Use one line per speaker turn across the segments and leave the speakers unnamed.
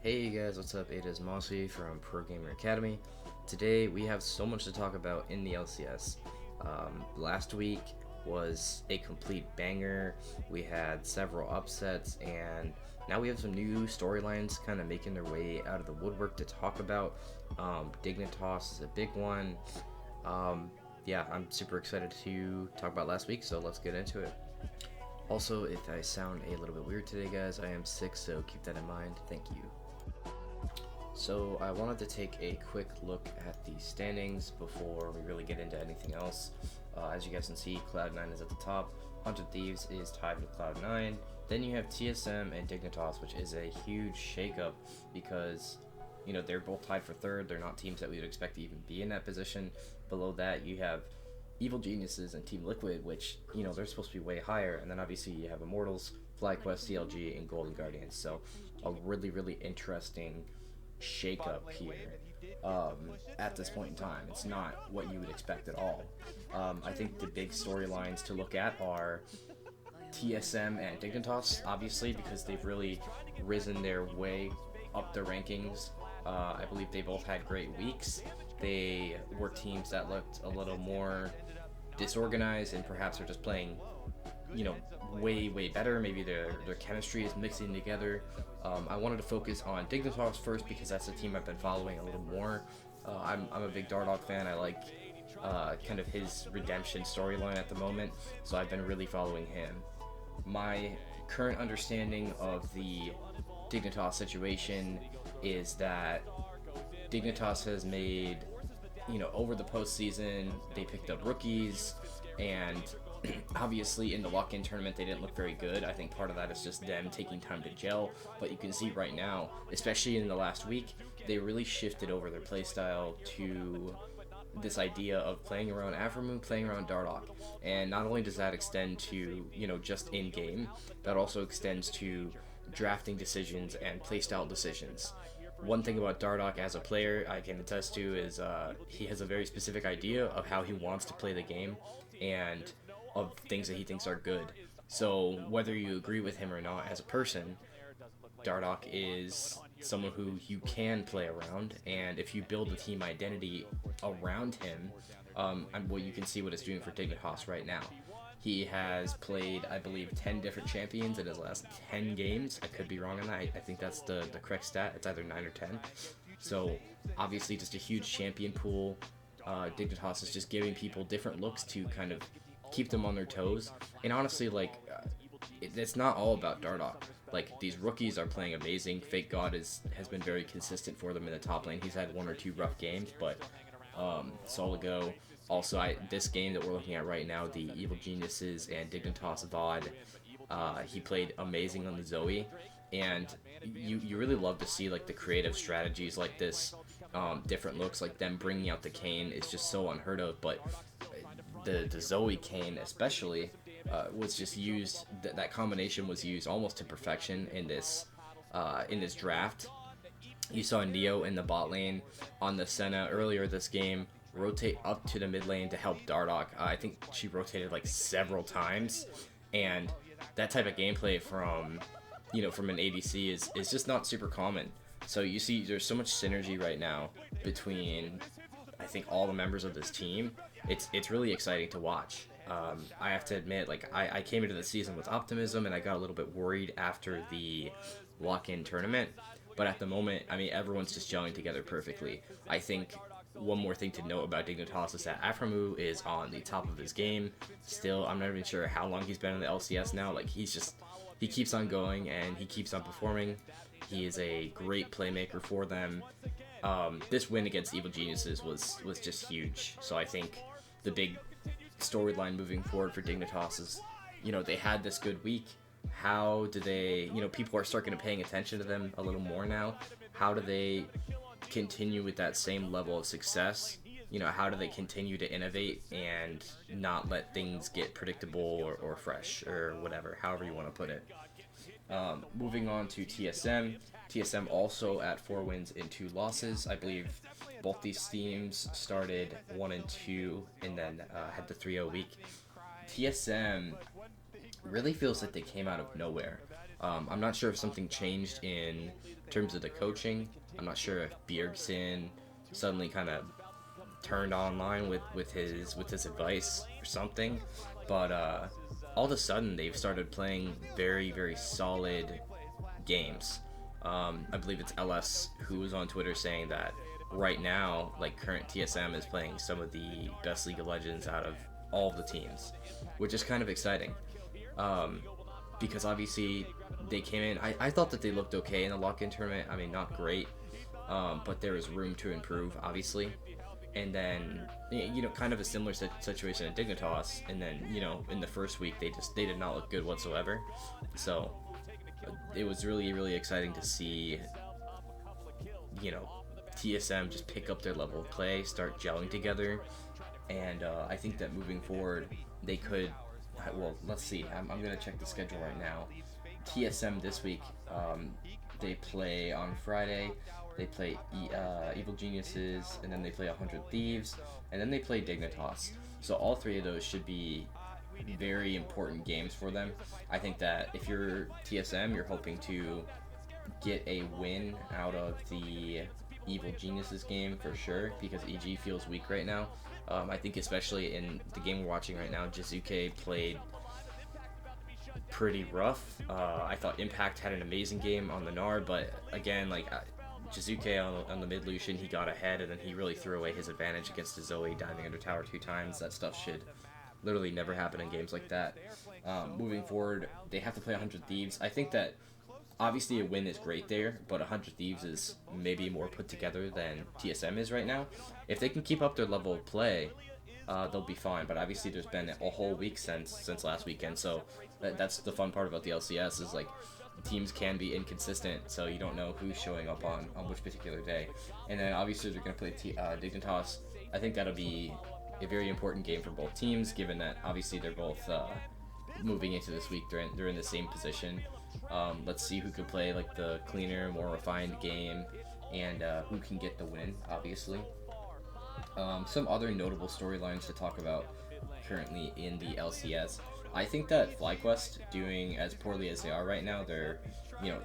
Hey guys, what's up? It is Mossy from Pro Gamer Academy. Today we have so much to talk about in the LCS. Last week was a complete banger. We had several upsets, and now we have some new storylines kind of making their way out of the woodwork to talk about. Dignitas is a big one. Um, yeah, I'm super excited to talk about last week, so let's get into it. Also, if I sound a little bit weird today, guys, I am sick, so keep that in mind. Thank you. So I wanted to take a quick look at the standings before we really get into anything else. As you guys can see, Cloud9 is at the top, 100 Thieves is tied with Cloud9. Then you have TSM and Dignitas, which is a huge shakeup because they're both tied for third. They're not teams that we would expect to even be in that position. Below that, you have Evil Geniuses and Team Liquid, which they're supposed to be way higher. And then obviously you have Immortals, FlyQuest, CLG, and Golden Guardians. So a really interesting shakeup here at this point in time. It's not what you would expect at all. I think the big storylines to look at are TSM and Dignitas, obviously, because they've really risen their way up the rankings. I believe they both had great weeks. They were teams that looked a little more disorganized and perhaps are just playing way better. Maybe their chemistry is mixing together. I wanted to focus on Dignitas first because that's the team I've been following a little more. I'm a big Dardoch fan. I like kind of his redemption storyline at the moment, so I've been really following him. My current understanding of the Dignitas situation is that Dignitas has made, over the postseason, they picked up rookies, and obviously in the lock-in tournament they didn't look very good. I think part of that is just them taking time to gel, but you can see right now, especially in the last week, they really shifted over their playstyle to this idea of playing around Aphromoo, playing around Dardoch. And not only does that extend to, just in-game, that also extends to drafting decisions and playstyle decisions. One thing about Dardoch as a player I can attest to is he has a very specific idea of how he wants to play the game and of things that he thinks are good. So whether you agree with him or not as a person, Dardoch is someone who you can play around, and if you build a team identity around him, well, you can see what it's doing for Dignitas right now. He has played, I believe, 10 different champions in his last 10 games. I could be wrong on that. I think that's the correct stat. It's either 9 or 10. So, obviously, just a huge champion pool. Dignitas is just giving people different looks to kind of keep them on their toes. And honestly, it's not all about Dardoch. These rookies are playing amazing. Fake God has been very consistent for them in the top lane. He's had one or two rough games, but Soligo. Also, this game that we're looking at right now, the Evil Geniuses and Dignitas VOD, he played amazing on the Zoe, and you really love to see the creative strategies like this, different looks, like them bringing out the Kayn is just so unheard of. But the Zoe Kayn especially was just used. That combination was used almost to perfection in this draft. You saw Neo in the bot lane on the Senna earlier this game rotate up to the mid lane to help Dardoch. I think she rotated several times, and that type of gameplay from an ADC is just not super common. So you see there's so much synergy right now between, I think, all the members of this team. It's really exciting to watch. I have to admit, I came into the season with optimism, and I got a little bit worried after the lock-in tournament. But at the moment, I mean, everyone's just gelling together perfectly. I think one more thing to note about Dignitas is that Aphromoo is on the top of his game. Still, I'm not even sure how long he's been in the LCS now. He keeps on going and he keeps on performing. He is a great playmaker for them. This win against Evil Geniuses was just huge. So I think the big storyline moving forward for Dignitas is, they had this good week. How do they, people are starting to paying attention to them a little more now. How do they continue with that same level of success? How do they continue to innovate and not let things get predictable or fresh or whatever, however you want to put it. Moving on to TSM. TSM also at 4 wins and 2 losses. I believe both these teams started 1-2 and then had the 3-0 week. TSM really feels like they came out of nowhere. I'm not sure if something changed in terms of the coaching. I'm not sure if Bjergsen suddenly kind of turned online with his advice or something, but all of a sudden they've started playing very solid games. I believe it's LS who was on Twitter saying that right now, like current TSM is playing some of the best League of Legends out of all of the teams, which is kind of exciting. Um, because obviously they came in. I thought that they looked okay in the lock-in tournament. I mean, not great, but there is room to improve, obviously. And then kind of a similar situation at Dignitas. And then in the first week they did not look good whatsoever. So it was really exciting to see you know TSM just pick up their level of play, start gelling together, and I think that moving forward they could. Well, let's see. I'm gonna check the schedule right now. TSM this week, they play on Friday. They play Evil Geniuses, and then they play 100 Thieves, and then they play Dignitas. So all three of those should be very important games for them. I think that if you're TSM, you're hoping to get a win out of the Evil Geniuses game for sure, because EG feels weak right now. I think especially in the game we're watching right now, Jizuke played pretty rough. I thought Impact had an amazing game on the Nard, but again, like Jizuke on the mid Lucian, he got ahead and then he really threw away his advantage against the Zoe, diving under tower 2 times. That stuff should literally never happen in games like that. Moving forward, they have to play 100 Thieves. I think that obviously a win is great there, but 100 Thieves is maybe more put together than TSM is right now. If they can keep up their level of play, they'll be fine. But obviously there's been a whole week since last weekend, so that's the fun part about the LCS is like teams can be inconsistent, so you don't know who's showing up on which particular day. And then obviously they're going to play Dignitas. I think that'll be a very important game for both teams, given that obviously they're both moving into this week. They're in the same position. Let's see who could play like the cleaner, more refined game, and who can get the win, obviously. Some other notable storylines to talk about currently in the LCS. I think that FlyQuest doing as poorly as they are right now, they're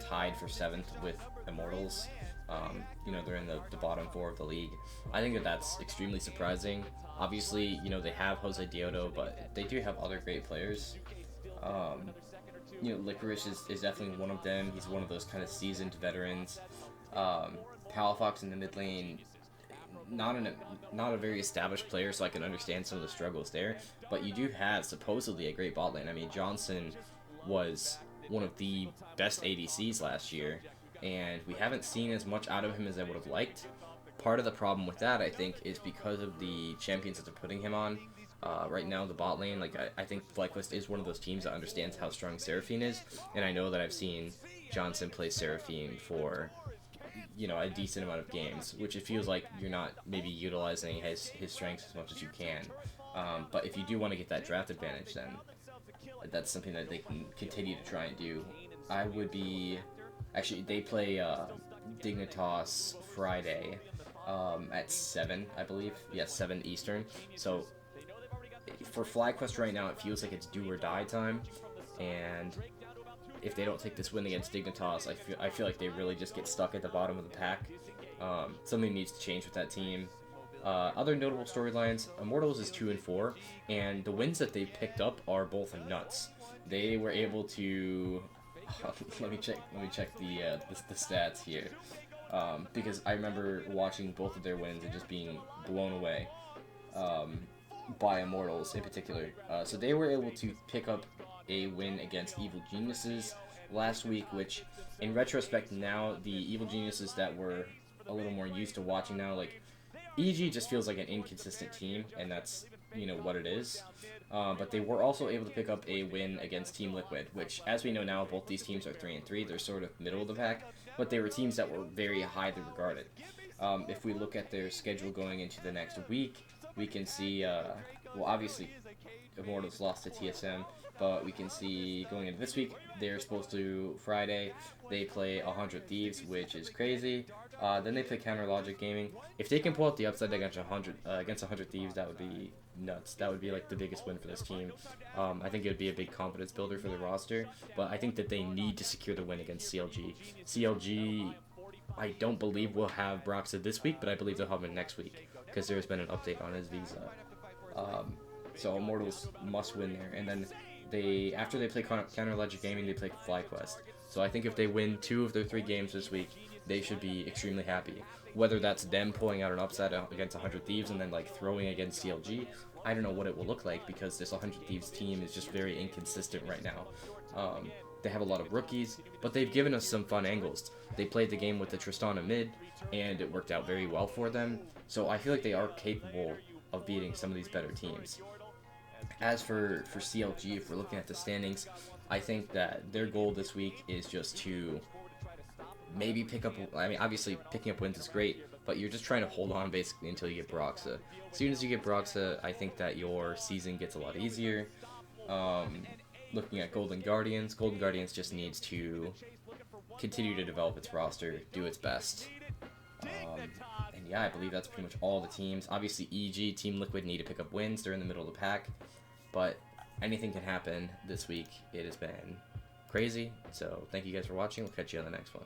tied for 7th with Immortals. They're in the bottom 4 of the league. I think that that's extremely surprising. Obviously, they have Jose Diodo, but they do have other great players. Licorice is definitely one of them. He's one of those kind of seasoned veterans. Palafox in the mid lane, not a very established player, so I can understand some of the struggles there. But you do have supposedly a great bot lane. I mean, Johnson was one of the best ADCs last year, and we haven't seen as much out of him as I would have liked. Part of the problem with that, I think, is because of the champions that they're putting him on. Right now, the bot lane, like I think FlyQuest is one of those teams that understands how strong Seraphine is, and I know that I've seen Johnson play Seraphine for a decent amount of games, which it feels like you're not maybe utilizing his strengths as much as you can. But if you do want to get that draft advantage, then that's something that they can continue to try and do. I would be actually they play Dignitas Friday at 7, I believe. Yes, 7 Eastern. So for FlyQuest right now, it feels like it's do or die time, and if they don't take this win against Dignitas, I feel like they really just get stuck at the bottom of the pack. Something needs to change with that team. Other notable storylines: Immortals is 2-4, and the wins that they picked up are both nuts. They were able to let me check the stats here, because I remember watching both of their wins and just being blown away by Immortals in particular. So they were able to pick up a win against Evil Geniuses last week, which in retrospect now, the Evil Geniuses that we're a little more used to watching now, like EG just feels like an inconsistent team, and that's what it is. But they were also able to pick up a win against Team Liquid, which, as we know now, both these teams are 3-3. They're sort of middle of the pack, but they were teams that were very highly regarded. If we look at their schedule going into the next week, we can see, obviously, Immortals lost to TSM. but we can see going into this week, they're supposed to Friday. They play 100 Thieves, which is crazy. Then they play Counter Logic Gaming. If they can pull out the upside against 100 Thieves, that would be nuts. That would be like the biggest win for this team. I think it would be a big confidence builder for the roster. But I think that they need to secure the win against CLG. CLG, I don't believe will have Broxa this week, but I believe they'll have him next week because there's been an update on his visa. So Immortals must win there, and then after they play Counter Logic Gaming, they play FlyQuest. So I think if they win 2 of their 3 games this week, they should be extremely happy. Whether that's them pulling out an upset against 100 Thieves and then like throwing against CLG, I don't know what it will look like because this 100 Thieves team is just very inconsistent right now. They have a lot of rookies, but they've given us some fun angles. They played the game with the Tristana mid, and it worked out very well for them. So I feel like they are capable of beating some of these better teams. As for CLG, if we're looking at the standings, I think that their goal this week is just to maybe pick up. I mean, obviously picking up wins is great, but you're just trying to hold on basically until you get Broxa. As soon as you get Broxa, I think that your season gets a lot easier. Looking at Golden Guardians just needs to continue to develop its roster, do its best. And yeah, I believe that's pretty much all the teams. Obviously, EG, Team Liquid need to pick up wins. They're in the middle of the pack. But anything can happen this week. It has been crazy. So thank you guys for watching. We'll catch you on the next one.